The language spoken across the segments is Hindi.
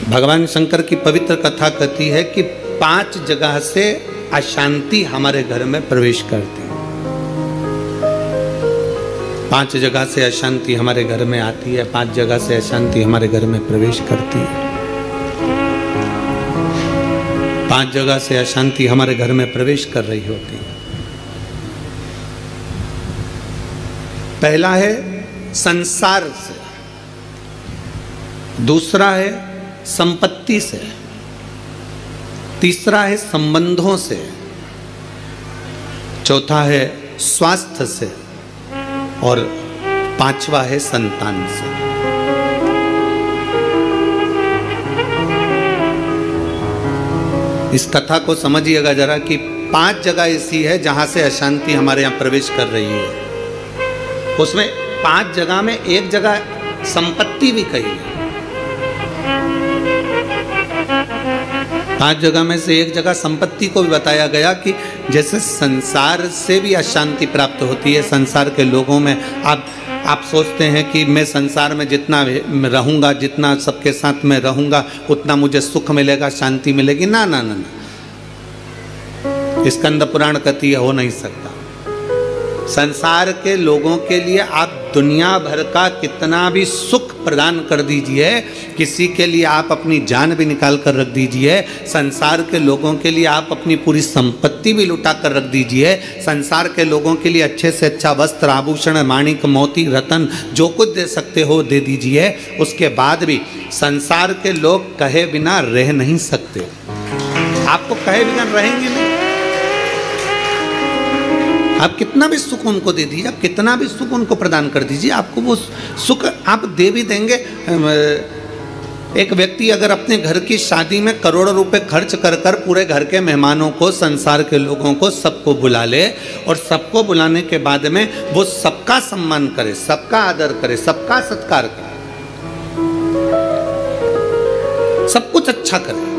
भगवान शंकर की पवित्र कथा कहती है कि 5 जगह से अशांति हमारे घर में प्रवेश करती है। 5 जगह से अशांति हमारे घर में आती है, 5 जगह से अशांति हमारे घर में प्रवेश करती है। 5 जगह से अशांति हमारे घर में प्रवेश कर रही होती है। पहला है संसार से, दूसरा है संपत्ति से, तीसरा है संबंधों से, चौथा है स्वास्थ्य से और 5वां है संतान से। इस कथा को समझिएगा जरा कि 5 जगह ऐसी है जहां से अशांति हमारे यहाँ प्रवेश कर रही है। उसमें 5 जगह में एक जगह संपत्ति भी कही है। 5 जगह में से एक जगह संपत्ति को भी बताया गया कि जैसे संसार से भी अशांति प्राप्त होती है। संसार के लोगों में आप सोचते हैं कि मैं संसार में जितना रहूँगा, जितना सबके साथ में रहूँगा, उतना मुझे सुख मिलेगा, शांति मिलेगी। ना ना ना ना, स्कंद पुराण कहती है हो नहीं सकता। संसार के लोगों के लिए आप दुनिया भर का कितना भी सुख प्रदान कर दीजिए, किसी के लिए आप अपनी जान भी निकाल कर रख दीजिए, संसार के लोगों के लिए आप अपनी पूरी संपत्ति भी लुटा कर रख दीजिए, संसार के लोगों के लिए अच्छे से अच्छा वस्त्र, आभूषण, माणिक, मोती, रतन जो कुछ दे सकते हो दे दीजिए। उसके बाद भी संसार के लोग कहे बिना रह नहीं सकते। आपको कहे बिना रहेंगे नहीं। आप कितना भी सुख उनको दे दीजिए, आप कितना भी सुख उनको प्रदान कर दीजिए, आपको वो सुख आप दे भी देंगे। एक व्यक्ति अगर अपने घर की शादी में करोड़ों रुपए खर्च कर कर पूरे घर के मेहमानों को, संसार के लोगों को, सबको बुला ले और सबको बुलाने के बाद में वो सबका सम्मान करे, सबका आदर करे, सबका सत्कार करे, सब कुछ अच्छा करे,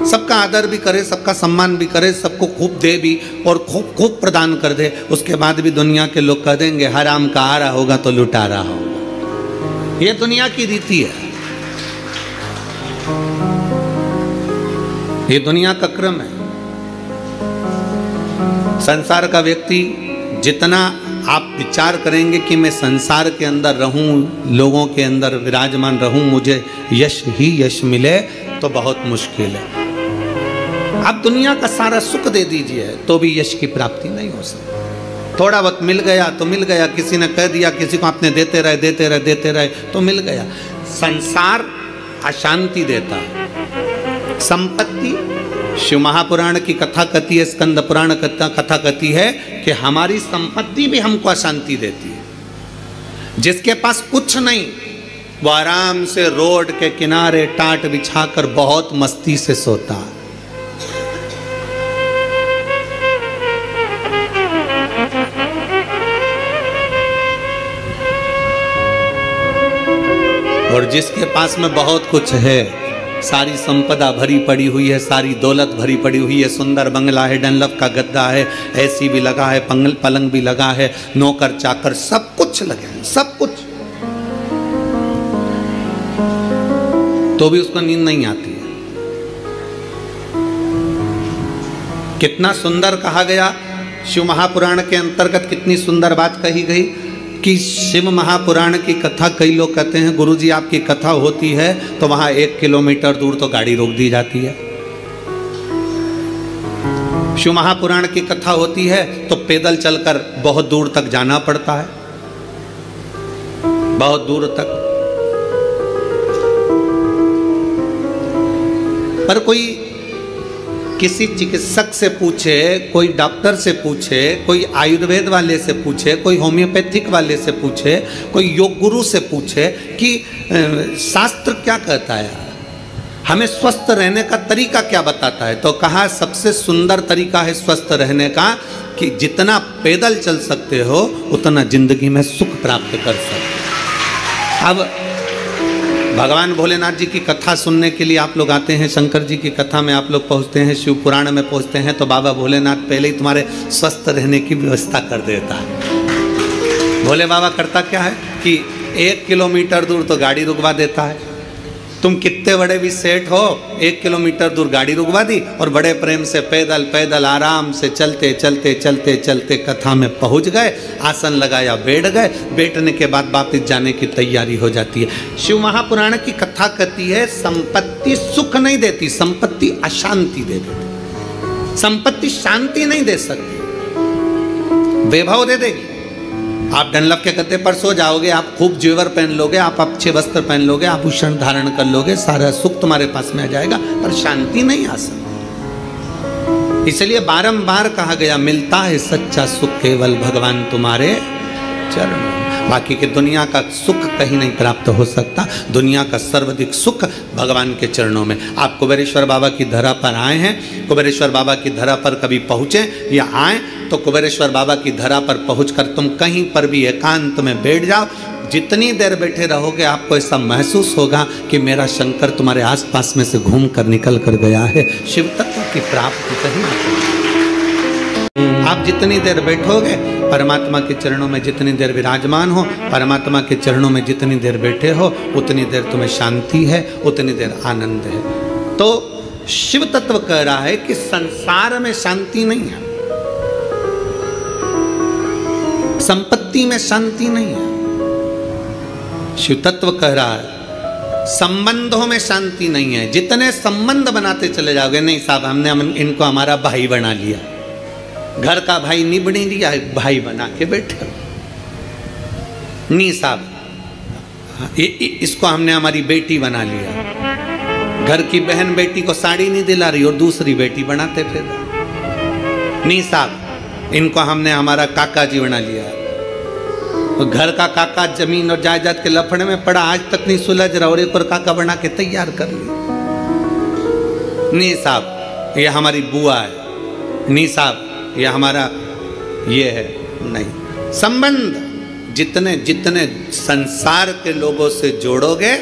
सबका आदर भी करे, सबका सम्मान भी करे, सबको खूब दे भी और खूब खूब प्रदान कर दे, उसके बाद भी दुनिया के लोग कह देंगे हराम का आ रहा होगा तो लुटा रहा होगा। ये दुनिया की रीति है, ये दुनिया का क्रम है। संसार का व्यक्ति जितना आप विचार करेंगे कि मैं संसार के अंदर रहूं, लोगों के अंदर विराजमान रहूं, मुझे यश ही यश मिले, तो बहुत मुश्किल है। आप दुनिया का सारा सुख दे दीजिए तो भी यश की प्राप्ति नहीं हो सकती। थोड़ा वक्त मिल गया तो मिल गया, किसी ने कह दिया, किसी को आपने देते रहे देते रहे देते रहे तो मिल गया। संसार अशांति देता है। संपत्ति, शिव महापुराण की कथा कहती है, स्कंद पुराण कथा कहती है कि हमारी संपत्ति भी हमको अशांति देती है। जिसके पास कुछ नहीं वो आराम से रोड के किनारे टाट बिछाकर बहुत मस्ती से सोता है। और जिसके पास में बहुत कुछ है, सारी संपदा भरी पड़ी हुई है, सारी दौलत भरी पड़ी हुई है, सुंदर बंगला है, डनलप का गद्दा है, एसी भी लगा है, पलंग भी लगा है, नौकर चाकर सब कुछ लगे हैं, सब कुछ, तो भी उसको नींद नहीं आती है। कितना सुंदर कहा गया शिव महापुराण के अंतर्गत, कितनी सुंदर बात कही गई कि शिव महापुराण की कथा, कई लोग कहते हैं गुरुजी आपकी कथा होती है तो वहां 1 किलोमीटर दूर तो गाड़ी रोक दी जाती है। शिव महापुराण की कथा होती है तो पैदल चलकर बहुत दूर तक जाना पड़ता है, बहुत दूर तक। पर कोई किसी चिकित्सक से पूछे, कोई डॉक्टर से पूछे, कोई आयुर्वेद वाले से पूछे, कोई होम्योपैथिक वाले से पूछे, कोई योग गुरु से पूछे कि शास्त्र क्या कहता है, हमें स्वस्थ रहने का तरीका क्या बताता है, तो कहा सबसे सुंदर तरीका है स्वस्थ रहने का कि जितना पैदल चल सकते हो उतना जिंदगी में सुख प्राप्त कर सकते। अब भगवान भोलेनाथ जी की कथा सुनने के लिए आप लोग आते हैं, शंकर जी की कथा में आप लोग पहुँचते हैं, शिव पुराण में पहुँचते हैं, तो बाबा भोलेनाथ पहले ही तुम्हारे स्वस्थ रहने की व्यवस्था कर देता है। भोले बाबा करता क्या है कि 1 किलोमीटर दूर तो गाड़ी रुकवा देता है, तुम कितने बड़े भी सेठ हो, 1 किलोमीटर दूर गाड़ी रुकवा दी और बड़े प्रेम से पैदल पैदल आराम से चलते चलते चलते चलते कथा में पहुंच गए, आसन लगाया, बैठ गए, बैठने के बाद वापस जाने की तैयारी हो जाती है। शिव महापुराण की कथा कहती है संपत्ति सुख नहीं देती, संपत्ति अशांति दे देती। संपत्ति शांति नहीं दे सकती, वैभव दे देगी। आप डनलप के गद्दे पर सो जाओगे, आप खूब जेवर पहन लोगे, आप अच्छे वस्त्र पहन लोगे, आभूषण धारण कर लोगे, सारा सुख तुम्हारे पास में आ जाएगा, पर शांति नहीं आ सकती। इसलिए बारंबार कहा गया, मिलता है सच्चा सुख केवल भगवान तुम्हारे चरण। बाकी के दुनिया का सुख कहीं नहीं प्राप्त हो सकता। दुनिया का सर्वाधिक सुख भगवान के चरणों में। आप कुबेरेश्वर बाबा की धरा पर आए हैं, कुबेरेश्वर बाबा की धरा पर कभी पहुँचे या आए तो कुबेरेश्वर बाबा की धरा पर पहुंचकर तुम कहीं पर भी एकांत में बैठ जाओ, जितनी देर बैठे रहोगे आपको ऐसा महसूस होगा कि मेरा शंकर तुम्हारे आसपास में से घूम कर निकल कर गया है। शिव तत्व की प्राप्ति कहीं आप जितनी देर बैठोगे, परमात्मा के चरणों में जितनी देर विराजमान हो, परमात्मा के चरणों में जितनी देर बैठे हो, उतनी देर तुम्हें शांति है, उतनी देर आनंद है। तो शिव तत्व कह रहा है कि संसार में शांति नहीं है, संपत्ति में शांति नहीं है। शिव तत्व कह रहा है संबंधों में शांति नहीं है। जितने संबंध बनाते चले जाओगे, नहीं साहब हमने इनको हमारा भाई बना लिया, घर का भाई नहीं बनी लिया, भाई बना के बैठे। नहीं साहब इसको हमने हमारी बेटी बना लिया, घर की बहन बेटी को साड़ी नहीं दिला रही और दूसरी बेटी बनाते फिर। नहीं साहब इनको हमने हमारा काका जी बना लिया, तो घर का काका जमीन और जायदाद के लफड़े में पड़ा, आज तक नहीं सुलझ रहा और एक और काका बना के तैयार कर लिया। नहीं साहब ये हमारी बुआ है, नहीं साहब ये हमारा ये है। नहीं, संबंध जितने जितने संसार के लोगों से जोड़ोगे,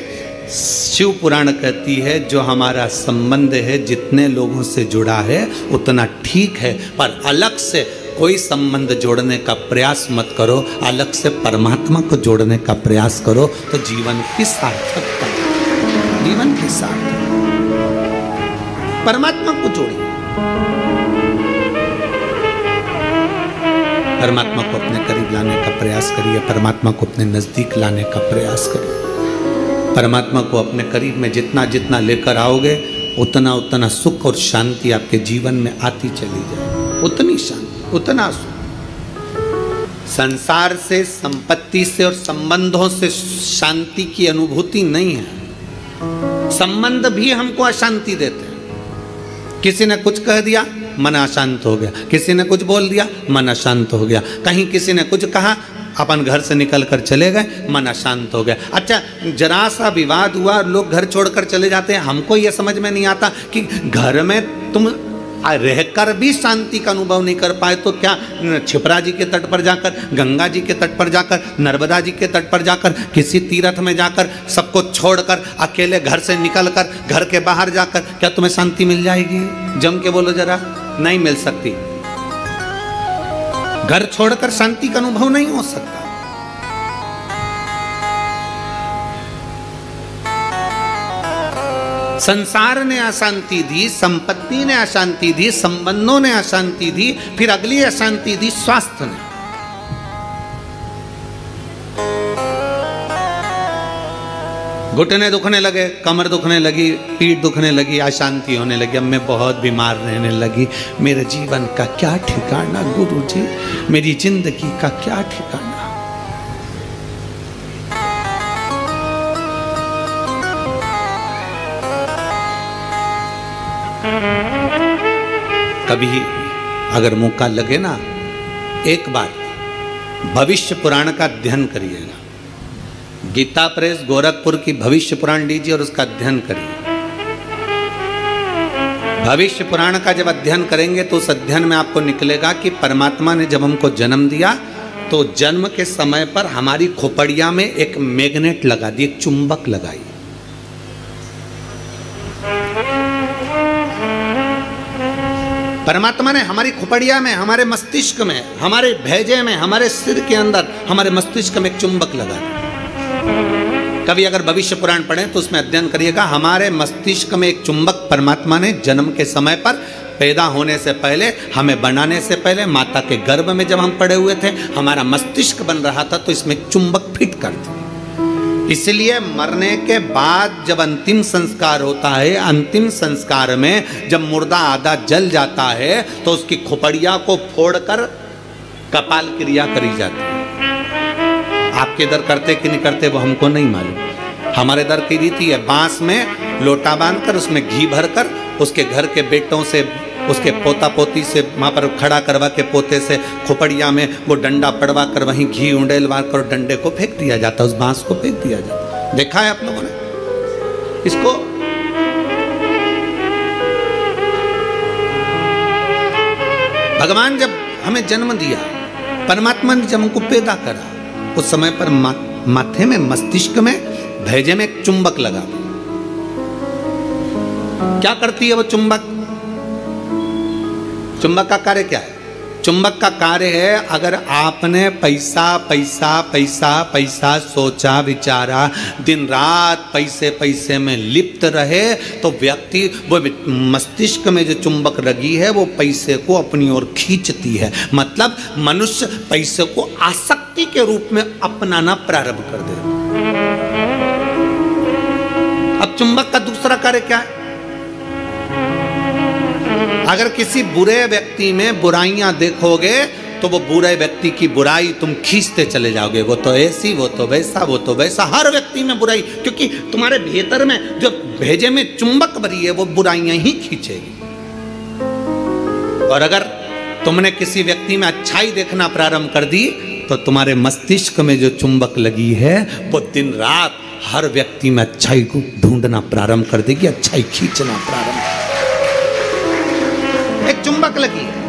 शिव पुराण कहती है जो हमारा संबंध है जितने लोगों से जुड़ा है उतना ठीक है, पर अलग से कोई संबंध जोड़ने का प्रयास मत करो, अलग से परमात्मा को जोड़ने का प्रयास करो तो जीवन की सार्थकता, जीवन के साथ परमात्मा को जोड़िए, परमात्मा को अपने करीब लाने का प्रयास करिए, परमात्मा को अपने नजदीक लाने का प्रयास करिए। परमात्मा को अपने करीब में जितना जितना लेकर आओगे उतना उतना सुख और शांति आपके जीवन में आती चली जाए, उतनी शांति, उतना सुख। संसार से, संपत्ति से और संबंधों से शांति की अनुभूति नहीं है। संबंध भी हमको अशांति देते हैं। किसी ने कुछ कह दिया, मन अशांत हो गया, किसी ने कुछ बोल दिया, मन अशांत हो गया, कहीं किसी ने कुछ कहा, अपन घर से निकल कर चले गए, मन अशांत हो गया। अच्छा जरा सा विवाद हुआ, लोग घर छोड़कर चले जाते हैं। हमको ये समझ में नहीं आता कि घर में तुम रहकर भी शांति का अनुभव नहीं कर पाए तो क्या छिपरा जी के तट पर जाकर, गंगा जी के तट पर जाकर, नर्मदा जी के तट पर जाकर, किसी तीर्थ में जाकर, सबको छोड़कर अकेले घर से निकलकर, घर के बाहर जाकर क्या तुम्हें शांति मिल जाएगी? जम के बोलो जरा, नहीं मिल सकती। घर छोड़कर शांति का अनुभव नहीं हो सकता। संसार ने अशांति दी, संपत्ति ने अशांति दी, संबंधों ने अशांति दी, फिर अगली अशांति दी स्वास्थ्य ने। घुटने दुखने लगे, कमर दुखने लगी, पीठ दुखने लगी, अशांति होने लगी, अब मैं बहुत बीमार रहने लगी, मेरे जीवन का क्या ठिकाना गुरुजी, मेरी जिंदगी का क्या ठिकाना। कभी अगर मौका लगे ना, एक बार भविष्य पुराण का अध्ययन करिएगा। गीता प्रेस गोरखपुर की भविष्य पुराण लीजिए और उसका अध्ययन करिए। भविष्य पुराण का जब अध्ययन करेंगे तो उस अध्ययन में आपको निकलेगा कि परमात्मा ने जब हमको जन्म दिया तो जन्म के समय पर हमारी खोपड़िया में एक मैग्नेट लगा दी, एक चुंबक लगाई। परमात्मा ने हमारी खोपड़िया में, हमारे मस्तिष्क में, हमारे भेजे में, हमारे सिर के अंदर, हमारे मस्तिष्क में एक चुंबक लगा दिया। कभी अगर भविष्य पुराण पढ़ें तो उसमें अध्ययन करिएगा, हमारे मस्तिष्क में एक चुंबक परमात्मा ने जन्म के समय पर, पैदा होने से पहले, हमें बनाने से पहले, माता के गर्भ में जब हम पड़े हुए थे, हमारा मस्तिष्क बन रहा था तो इसमें एक चुंबक फिट कर दिया। इसलिए मरने के बाद जब अंतिम संस्कार होता है, अंतिम संस्कार में जब मुर्दा आधा जल जाता है तो उसकी खोपड़िया को फोड़कर कपाल क्रिया करी जाती है। आपके इधर करते कि नहीं करते वो हमको नहीं मालूम। हमारे इधर की रीति है, बांस में लोटा बांधकर उसमें घी भरकर उसके घर के बेटों से, उसके पोता पोती से वहाँ पर खड़ा करवा के पोते से खोपड़िया में वो डंडा पड़वा कर वहीं घी उंडेलवा कर डंडे को फेंक दिया जाता, उस बांस को फेंक दिया जाता। देखा है आप लोगों ने इसको? भगवान जब हमें जन्म दिया, परमात्मा ने जब हमको पैदा करा, उस समय पर माथे में, मस्तिष्क में, भेजे में एक चुंबक लगा। क्या करती है वो चुंबक? चुंबक का कार्य क्या है? चुंबक का कार्य है, अगर आपने पैसा पैसा पैसा पैसा सोचा विचारा, दिन रात पैसे पैसे में लिप्त रहे, तो व्यक्ति वो मस्तिष्क में जो चुंबक लगी है वो पैसे को अपनी ओर खींचती है। मतलब मनुष्य पैसे को आसक्ति के रूप में अपनाना प्रारंभ कर दे। अब चुंबक का दूसरा कार्य क्या है? अगर किसी बुरे व्यक्ति में बुराइयां देखोगे तो वो बुरे व्यक्ति की बुराई तुम खींचते चले जाओगे। वो तो ऐसी, वो तो वैसा, वो तो वैसा, हर व्यक्ति में बुराई, क्योंकि तुम्हारे भीतर में जो भेजे में चुंबक भरी है वो बुराइयां ही खींचेगी। और अगर तुमने किसी व्यक्ति में अच्छाई देखना प्रारंभ कर दी तो तुम्हारे मस्तिष्क में जो चुंबक लगी है वो दिन रात हर व्यक्ति में अच्छाई को ढूंढना प्रारंभ कर देगी, अच्छाई खींचना प्रारंभ। एक चुंबक लगी है।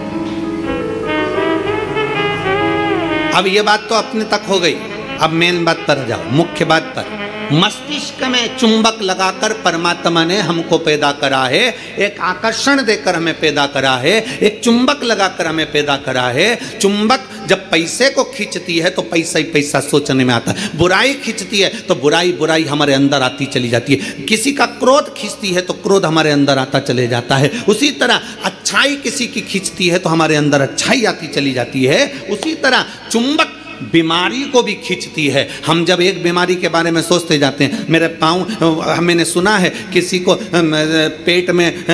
अब ये बात तो अपने तक हो गई, अब मेन बात पर जाओ, मुख्य बात पर। मस्तिष्क में चुंबक लगाकर परमात्मा ने हमको पैदा करा है, एक आकर्षण देकर हमें पैदा करा है, एक चुंबक लगाकर हमें पैदा करा है। चुंबक जब पैसे को खींचती है तो पैसा ही पैसा सोचने में आता है, बुराई खींचती है तो बुराई बुराई हमारे अंदर आती चली जाती है, किसी का क्रोध खींचती है तो क्रोध हमारे अंदर आता चले जाता है। उसी तरह अच्छाई किसी की खींचती है तो हमारे अंदर अच्छाई आती चली जाती है। उसी तरह चुंबक बीमारी को भी खींचती है। हम जब एक बीमारी के बारे में सोचते जाते हैं, मेरे पाँव, मैंने सुना है किसी को पेट में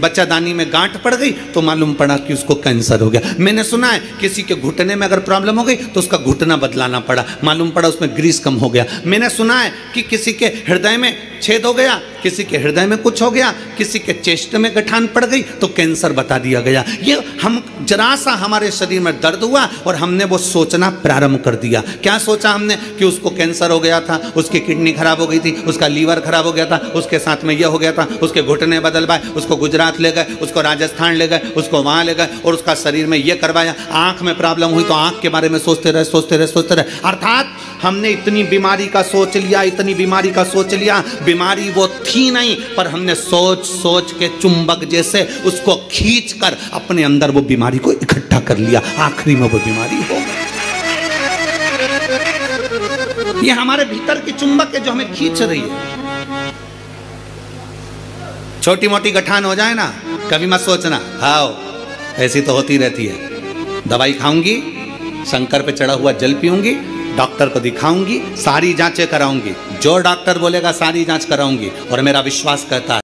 बच्चादानी में गांठ पड़ गई तो मालूम पड़ा कि उसको कैंसर हो गया। मैंने सुना है किसी के घुटने में अगर प्रॉब्लम हो गई तो उसका घुटना बदलाना पड़ा, मालूम पड़ा उसमें ग्रीस कम हो गया। मैंने सुना है कि किसी के हृदय में छेद हो गया, किसी के हृदय में कुछ हो गया, किसी के चेस्ट में गठान पड़ गई तो कैंसर बता दिया गया। ये हम जरा सा हमारे शरीर में दर्द हुआ और हमने वो सोचना प्रारंभ कर दिया। क्या सोचा हमने? कि उसको कैंसर हो गया था, उसकी किडनी खराब हो गई थी, उसका लीवर खराब हो गया था, उसके साथ में ये हो गया था, उसके घुटने बदलवाए, उसको गुजरात ले गए, उसको राजस्थान ले गए, उसको वहाँ ले गए और उसका शरीर में ये करवाया। आँख में प्रॉब्लम हुई तो आँख के बारे में सोचते रहे, सोचते रहे, सोचते रहे। अर्थात हमने इतनी बीमारी का सोच लिया, इतनी बीमारी का सोच लिया, बीमारी वो थी नहीं, पर हमने सोच सोच के चुंबक जैसे उसको खींच कर अपने अंदर वो बीमारी को इकट्ठा कर लिया, आखिरी में वो बीमारी हो गई। ये हमारे भीतर की चुंबक है जो हमें खींच रही है। छोटी मोटी गठान हो जाए ना, कभी मत सोचना हाओ ऐसी तो होती रहती है। दवाई खाऊंगी, शंकर पे चढ़ा हुआ जल पीऊंगी, डॉक्टर को दिखाऊंगी, सारी जांचें कराऊंगी, जो डॉक्टर बोलेगा सारी जांच कराऊंगी, और मेरा विश्वास कहता है